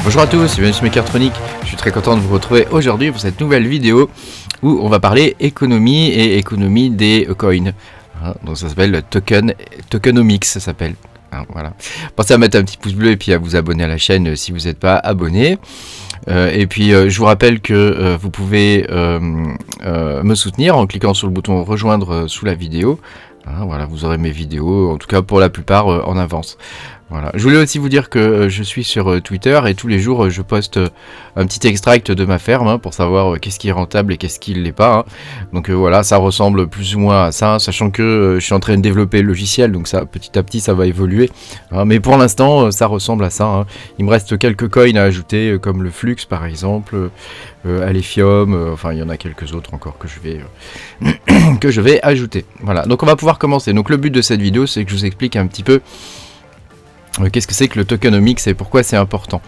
Bonjour à tous, bienvenue sur Mechatronic. Je suis très content de vous retrouver aujourd'hui pour cette nouvelle vidéo où on va parler économie et économie des coins. Donc ça s'appelle Tokenomics, ça s'appelle. Voilà. Pensez à mettre un petit pouce bleu et puis à vous abonner à la chaîne si vous n'êtes pas abonné. Et puis je vous rappelle que vous pouvez me soutenir en cliquant sur le bouton rejoindre sous la vidéo. Voilà, vous aurez mes vidéos, en tout cas pour la plupart en avance. Voilà. Je voulais aussi vous dire que je suis sur Twitter et tous les jours je poste un petit extract de ma ferme pour savoir qu'est-ce qui est rentable et qu'est-ce qui ne l'est pas. Donc voilà, ça ressemble plus ou moins à ça, sachant que je suis en train de développer le logiciel, donc ça petit à petit ça va évoluer. Mais pour l'instant ça ressemble à ça. Il me reste quelques coins à ajouter, comme le Flux par exemple, Alephium, enfin il y en a quelques autres encore que je vais ajouter. Voilà, donc on va pouvoir commencer. Donc le but de cette vidéo, c'est que je vous explique un petit peu qu'est-ce que c'est que le tokenomics et pourquoi c'est important.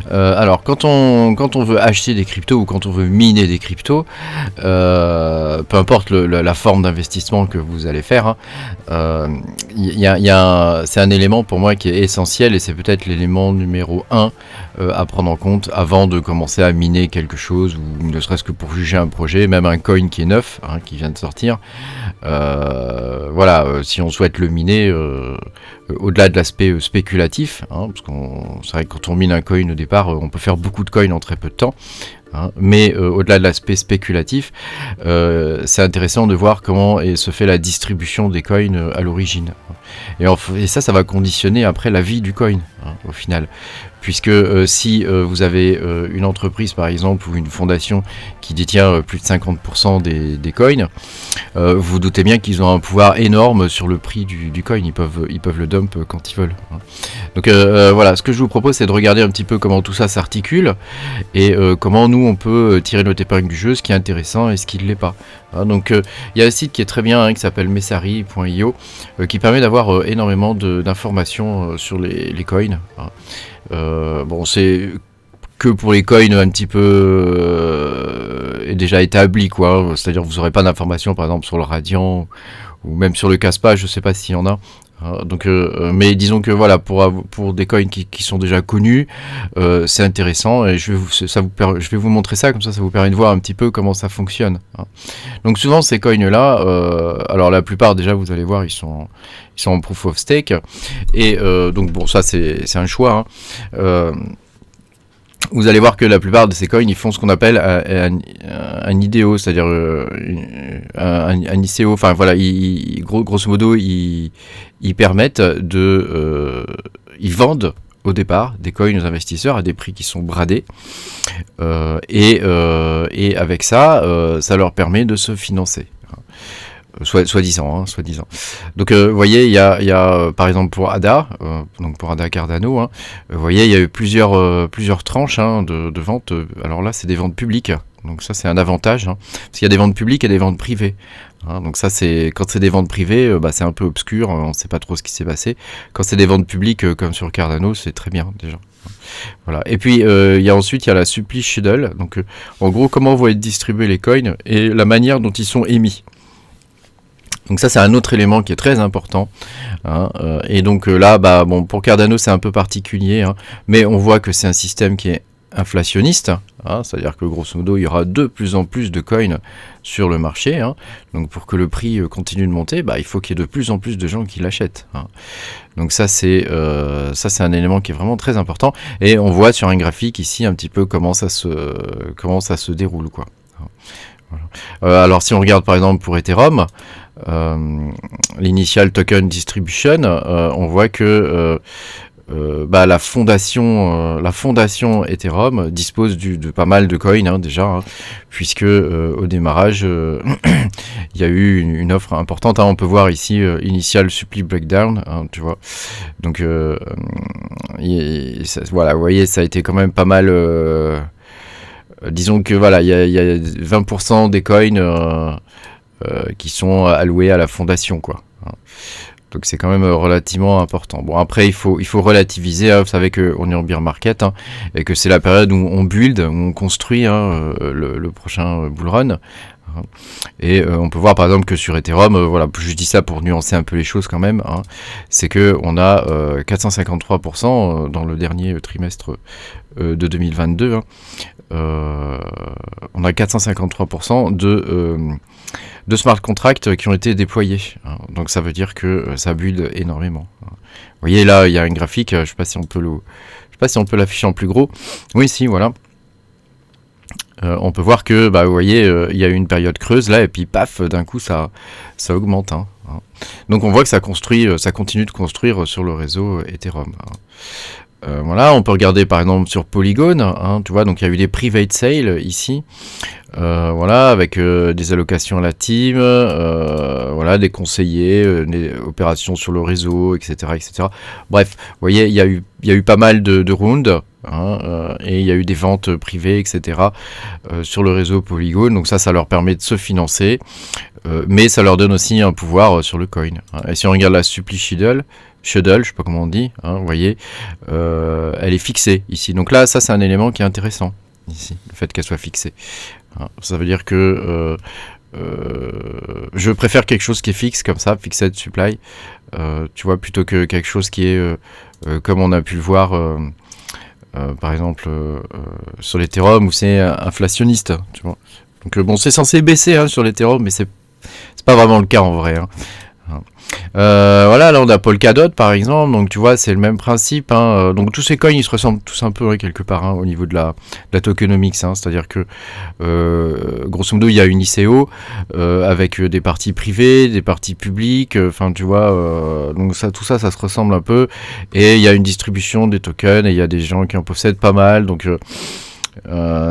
Alors quand on veut acheter des cryptos ou quand on veut miner des cryptos, peu importe la forme d'investissement que vous allez faire, c'est un élément pour moi qui est essentiel et c'est peut-être l'élément numéro 1 à prendre en compte avant de commencer à miner quelque chose ou ne serait-ce que pour juger un projet, même un coin qui est neuf, qui vient de sortir. Voilà, si on souhaite le miner, au-delà de l'aspect spéculatif, parce qu'on c'est vrai que quand on mine un coin au départ, on peut faire beaucoup de coins en très peu de temps. Mais au-delà de l'aspect spéculatif, c'est intéressant de voir comment se fait la distribution des coins à l'origine. Et ça va conditionner après la vie du coin, au final. Puisque si vous avez une entreprise par exemple ou une fondation qui détient plus de 50% des coins, vous doutez bien qu'ils ont un pouvoir énorme sur le prix du coin, ils peuvent le dump quand ils veulent. Donc voilà, ce que je vous propose c'est de regarder un petit peu comment tout ça s'articule et comment nous on peut tirer notre épingle du jeu, ce qui est intéressant et ce qui ne l'est pas. Donc il y a un site qui est très bien qui s'appelle Messari.io qui permet d'avoir énormément d'informations sur les coins. Bon, c'est que pour les coins un petit peu déjà établis, quoi. C'est-à-dire que vous n'aurez pas d'informations par exemple sur le Radiant ou même sur le Kaspa, je ne sais pas s'il y en a. Donc, mais disons que voilà, pour des coins qui sont déjà connus, c'est intéressant et je vais vous montrer ça, comme ça vous permet de voir un petit peu comment ça fonctionne. Donc souvent ces coins là, alors la plupart déjà vous allez voir ils sont en proof of stake et donc bon ça c'est un choix. Vous allez voir que la plupart de ces coins ils font ce qu'on appelle un IDO, c'est-à-dire un ICO. Enfin voilà, grosso modo ils permettent ils vendent au départ des coins aux investisseurs à des prix qui sont bradés et avec ça, ça leur permet de se financer. Soi-disant. Donc vous voyez, il y a par exemple pour ADA, donc pour ADA Cardano, vous voyez, il y a eu plusieurs tranches de ventes. Alors là, c'est des ventes publiques. Donc ça, c'est un avantage, parce qu'il y a des ventes publiques et des ventes privées. Donc ça, quand c'est des ventes privées, c'est un peu obscur, on ne sait pas trop ce qui s'est passé. Quand c'est des ventes publiques comme sur Cardano, c'est très bien déjà. Voilà. Et puis ensuite il y a la supply schedule. Donc en gros, comment vont être distribués les coins et la manière dont ils sont émis. Donc ça c'est un autre élément qui est très important. Et donc là, bon, pour Cardano c'est un peu particulier, mais on voit que c'est un système qui est inflationniste, c'est-à-dire que grosso modo il y aura de plus en plus de coins sur le marché, donc pour que le prix continue de monter, il faut qu'il y ait de plus en plus de gens qui l'achètent. Donc ça c'est un élément qui est vraiment très important et on voit sur un graphique ici un petit peu comment ça se déroule, quoi. Voilà. Alors si on regarde par exemple pour Ethereum, l'initial token distribution, on voit que la fondation Ethereum dispose de pas mal de coins déjà, puisque au démarrage il y a eu une offre importante. On peut voir ici initial supply breakdown, tu vois. Donc voilà, vous voyez, ça a été quand même pas mal. Disons que voilà, il y a 20% des coins qui sont alloués à la fondation, quoi. Donc c'est quand même relativement important. Bon, après il faut relativiser, vous savez qu'on est en bear market et que c'est la période où on build, où on construit le prochain bull run. Et on peut voir par exemple que sur Ethereum, voilà, je dis ça pour nuancer un peu les choses quand même, c'est que on a 453% dans le dernier trimestre de 2022. On a 453% de smart contracts qui ont été déployés. Donc ça veut dire que ça build énormément. Vous voyez là, il y a une graphique, je sais pas si on peut l'afficher en plus gros. Oui, si, voilà. On peut voir que, vous voyez, il y a eu une période creuse là, et puis paf, d'un coup, ça augmente. Donc on voit que ça continue de construire sur le réseau Ethereum. Voilà, on peut regarder par exemple sur Polygon, tu vois, donc il y a eu des private sales ici, voilà, avec des allocations à la team, voilà, des conseillers, des opérations sur le réseau, etc., etc. Bref, vous voyez, il y a eu pas mal de rounds. Et il y a eu des ventes privées, etc. Sur le réseau Polygon, donc ça leur permet de se financer, mais ça leur donne aussi un pouvoir sur le coin. Et si on regarde la supply schedule, je sais pas comment on dit, vous voyez, elle est fixée ici. Donc là, ça c'est un élément qui est intéressant ici, le fait qu'elle soit fixée. Ça veut dire que je préfère quelque chose qui est fixe comme ça, fixed supply, tu vois, plutôt que quelque chose qui est comme on a pu le voir. Par exemple sur l'Ethereum où c'est inflationniste, tu vois. Donc bon, c'est censé baisser sur l'Ethereum, mais c'est pas vraiment le cas en vrai. Voilà, là on a Polkadot par exemple, donc tu vois c'est le même principe. Donc tous ces coins ils se ressemblent tous un peu quelque part au niveau de la tokenomics, c'est-à-dire que grosso modo il y a une ICO avec des parties privées, des parties publiques, enfin tu vois, donc tout ça se ressemble un peu, et il y a une distribution des tokens et il y a des gens qui en possèdent pas mal, donc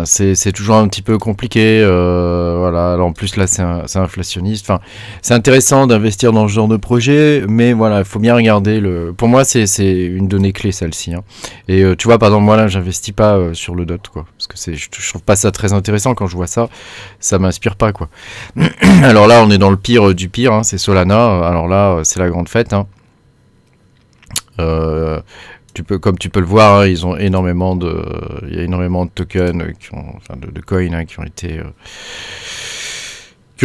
c'est toujours un petit peu compliqué, voilà. Alors en plus là c'est inflationniste, enfin c'est intéressant d'investir dans ce genre de projet, mais voilà, il faut bien regarder pour moi c'est une donnée clé celle-ci, et tu vois par exemple moi là j'investis pas sur le DOT quoi, parce que je trouve pas ça très intéressant. Quand je vois ça m'inspire pas quoi. Alors là on est dans le pire du pire, c'est Solana, alors là c'est la grande fête, comme tu peux le voir, ils ont il y a énormément de tokens de coins qui ont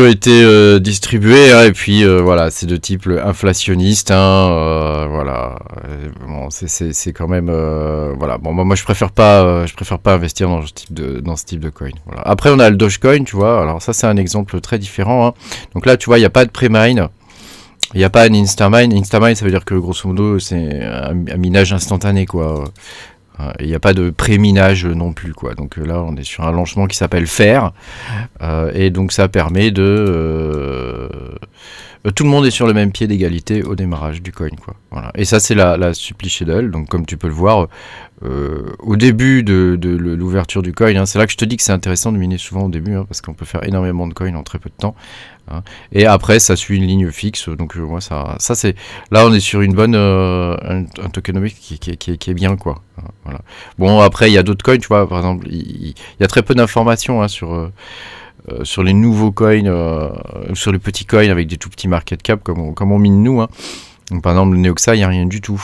été distribués, et puis voilà, c'est de type inflationniste, voilà. Bon, c'est quand même voilà. Bon, moi je préfère pas investir dans ce type de coin. Voilà. Après on a le Dogecoin, tu vois. Alors ça c'est un exemple très différent. Donc là tu vois il n'y a pas de pré-mine. Il n'y a pas un Instamine. Instamine, ça veut dire que grosso modo, c'est un minage instantané, quoi. Il n'y a pas de pré-minage non plus, quoi. Donc là, on est sur un lancement qui s'appelle Faire. Et donc, ça permet de... tout le monde est sur le même pied d'égalité au démarrage du coin, quoi. Voilà. Et ça, c'est la supply schedule. Donc, comme tu peux le voir, au début de l'ouverture du coin, c'est là que je te dis que c'est intéressant de miner souvent au début, parce qu'on peut faire énormément de coins en très peu de temps. Et après ça suit une ligne fixe, donc moi ça c'est là on est sur une bonne un tokenomics qui est bien quoi. Voilà. Bon après il y a d'autres coins, tu vois, par exemple il y a très peu d'informations sur les nouveaux coins, sur les petits coins avec des tout petits market cap comme on mine nous. Donc, par exemple le Neoxa il n'y a rien du tout.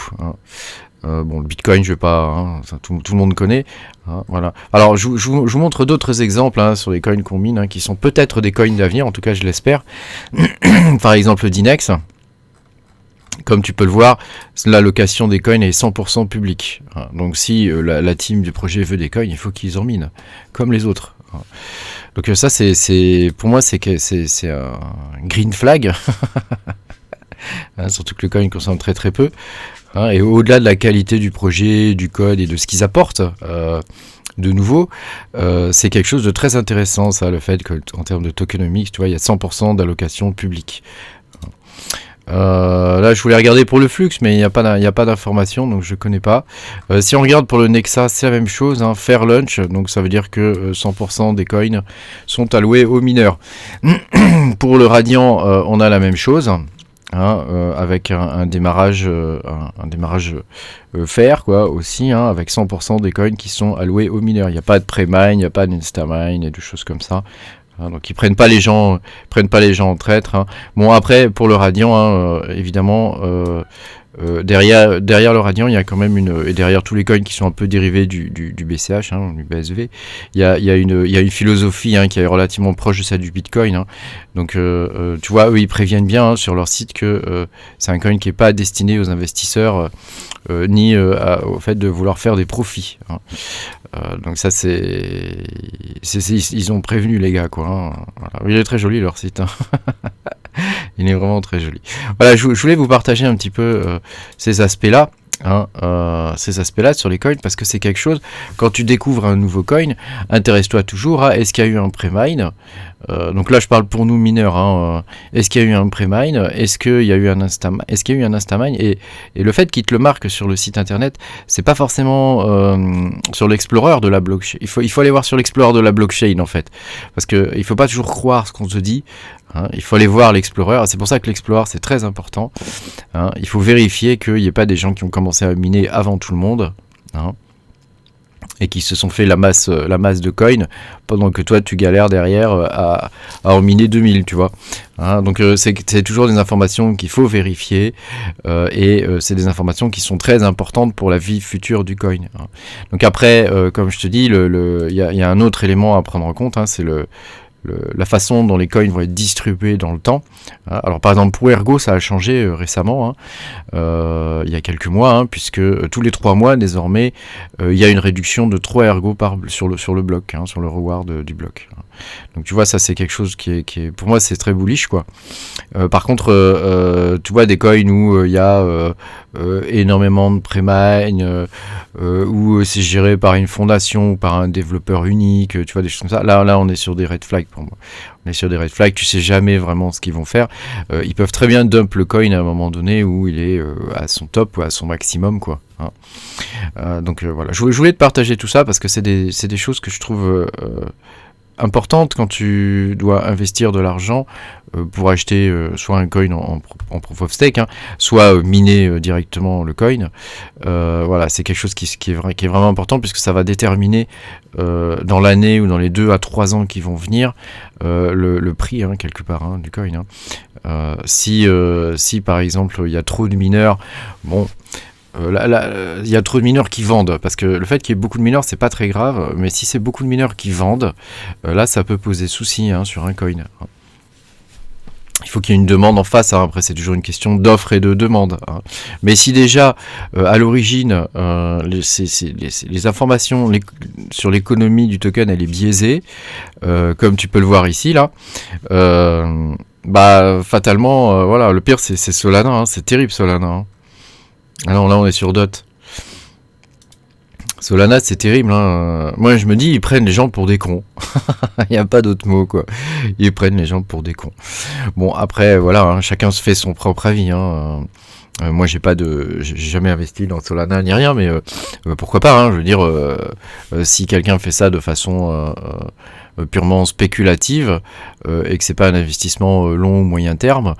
Bon, le Bitcoin, je vais pas, tout le monde connaît. Voilà. Alors, je vous montre d'autres exemples sur les coins qu'on mine, qui sont peut-être des coins d'avenir, en tout cas, je l'espère. Par exemple, Dinex. Comme tu peux le voir, l'allocation des coins est 100% publique. Donc, si la team du projet veut des coins, il faut qu'ils en minent, comme les autres. Donc, ça, pour moi, c'est un green flag. Surtout que le coin consomme très très peu. Et au-delà de la qualité du projet, du code et de ce qu'ils apportent de nouveau, c'est quelque chose de très intéressant, ça, le fait qu'en termes de tokenomics, tu vois, il y a 100% d'allocation publique. Là, je voulais regarder pour le flux, mais il n'y a pas d'information, donc je connais pas. Si on regarde pour le Nexa, c'est la même chose, Fair Lunch, donc ça veut dire que 100% des coins sont alloués aux mineurs. Pour le Radiant, on a la même chose. Avec un démarrage fair quoi aussi, avec 100% des coins qui sont alloués aux mineurs. Il n'y a pas de pré-mine, il n'y a pas d'instamine et des choses comme ça. Donc ils prennent pas les gens en traître. Bon après pour le Radiant, évidemment derrière le Radiant, il y a quand même et derrière tous les coins qui sont un peu dérivés du BCH, hein, du BSV, il y a une philosophie, hein, qui est relativement proche de celle du Bitcoin, hein. Donc, tu vois, eux, ils préviennent bien, hein, sur leur site que c'est un coin qui n'est pas destiné aux investisseurs, ni au fait de vouloir faire des profits, hein. Donc ça, ils ont prévenu les gars, quoi, hein. Voilà. Il est très joli leur site, hein. Il est vraiment très joli. Voilà, je voulais vous partager un petit peu ces aspects-là, hein, ces aspects-là sur les coins, parce que c'est quelque chose, quand tu découvres un nouveau coin, intéresse-toi toujours à est-ce qu'il y a eu un pré-mine. Donc là je parle pour nous mineurs, hein, est-ce qu'il y a eu un pré-mine, est-ce qu'il y a eu un instamine, et le fait qu'il te le marque sur le site internet, c'est pas forcément sur l'explorer de la blockchain. Il faut aller voir sur l'explorer de la blockchain, en fait, parce que il faut pas toujours croire ce qu'on te dit, hein, il faut aller voir l'explorer. C'est pour ça que l'explorer, c'est très important, hein. Il faut vérifier qu'il n'y ait pas des gens qui ont commencé à miner avant tout le monde, hein, et qui se sont fait la masse de coins pendant que toi tu galères derrière à en miner 2000, tu vois, hein. Donc c'est toujours des informations qu'il faut vérifier, et c'est des informations qui sont très importantes pour la vie future du coin, hein. Donc après, comme je te dis, il y a un autre élément à prendre en compte, hein, c'est la façon dont les coins vont être distribués dans le temps. Alors par exemple pour Ergo, ça a changé récemment, hein, il y a quelques mois, hein, puisque tous les 3 mois désormais il y a une réduction de 3 Ergo sur le bloc, hein, sur le reward du bloc. Donc tu vois, ça c'est quelque chose qui est pour moi c'est très bullish, quoi. Par contre tu vois des coins où il y a énormément de pré-mine, où c'est géré par une fondation ou par un développeur unique, tu vois, des choses comme ça. Là on est sur des red flags pour moi. On est sur des red flags, tu sais jamais vraiment ce qu'ils vont faire. Ils peuvent très bien dump le coin à un moment donné où il est à son top ou à son maximum, quoi, hein. Donc voilà, je voulais te partager tout ça parce que c'est des choses que je trouve importante quand tu dois investir de l'argent pour acheter soit un coin en proof of stake, hein, soit miner directement le coin. Voilà, c'est quelque chose qui est vraiment important, puisque ça va déterminer dans l'année ou dans les 2 à 3 ans qui vont venir le prix, hein, quelque part, hein, du coin, hein. Si par exemple il y a trop de mineurs, bon, il y a trop de mineurs qui vendent, parce que le fait qu'il y ait beaucoup de mineurs, c'est pas très grave, mais si c'est beaucoup de mineurs qui vendent, là ça peut poser souci, hein, sur un coin. Il faut qu'il y ait une demande en face, hein. Après c'est toujours une question d'offre et de demande, hein. Mais si déjà à l'origine les informations sur l'économie du token elle est biaisée, comme tu peux le voir ici là, bah fatalement voilà, le pire c'est Solana, hein. C'est terrible Solana, hein. Alors là on est sur DOT. Solana c'est terrible, hein. Moi je me dis ils prennent les gens pour des cons. Il n'y a pas d'autre mot, quoi. Ils prennent les gens pour des cons. Bon après voilà, hein, chacun se fait son propre avis, hein. Moi j'ai jamais investi dans Solana ni rien, mais pourquoi pas, hein, je veux dire, si quelqu'un fait ça de façon purement spéculative, et que c'est pas un investissement long ou moyen terme,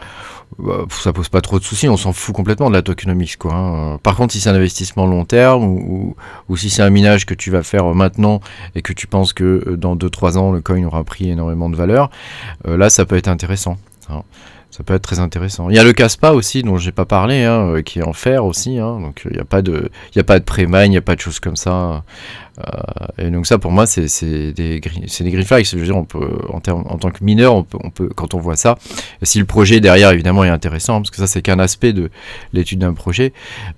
ça pose pas trop de soucis, on s'en fout complètement de la tokenomics, quoi, hein. Par contre, si c'est un investissement long terme ou si c'est un minage que tu vas faire maintenant et que tu penses que dans 2-3 ans le coin aura pris énormément de valeur, là ça peut être intéressant, hein. Ça peut être très intéressant. Il y a le Caspa aussi, dont j'ai pas parlé, hein, qui est en fer aussi, hein, donc il n'y a pas de pré-mine, il n'y a pas de choses comme ça. Et donc ça, pour moi, c'est des green flags. Je veux dire, on peut, en tant que mineur, on peut, quand on voit ça, si le projet derrière, évidemment, est intéressant, parce que ça, c'est qu'un aspect de l'étude d'un projet,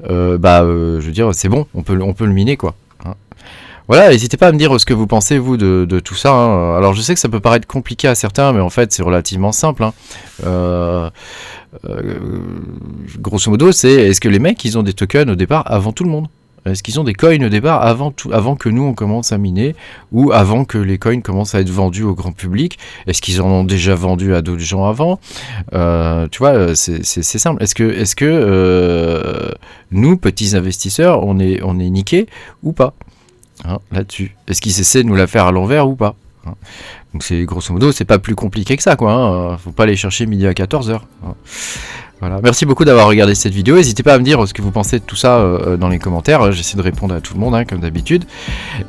je veux dire, c'est bon, on peut le miner, quoi, hein. Voilà, n'hésitez pas à me dire ce que vous pensez, vous, de tout ça, hein. Alors, je sais que ça peut paraître compliqué à certains, mais en fait, c'est relativement simple, hein. Grosso modo, c'est est-ce que les mecs, ils ont des tokens au départ avant tout le monde? Est-ce qu'ils ont des coins au départ avant que nous, on commence à miner, ou avant que les coins commencent à être vendus au grand public? Est-ce qu'ils en ont déjà vendu à d'autres gens avant? Tu vois, c'est simple. Est-ce que nous, petits investisseurs, on est niqués ou pas, hein, là-dessus? Est-ce qu'ils essaient de nous la faire à l'envers ou pas, hein? Donc c'est grosso modo, c'est pas plus compliqué que ça, quoi, hein. Faut pas aller chercher midi à 14h, hein. Voilà. Merci beaucoup d'avoir regardé cette vidéo. N'hésitez pas à me dire ce que vous pensez de tout ça dans les commentaires. J'essaie de répondre à tout le monde, hein, comme d'habitude.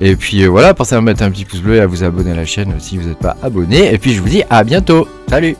Et puis voilà, pensez à me mettre un petit pouce bleu et à vous abonner à la chaîne si vous n'êtes pas abonné. Et puis je vous dis à bientôt. Salut!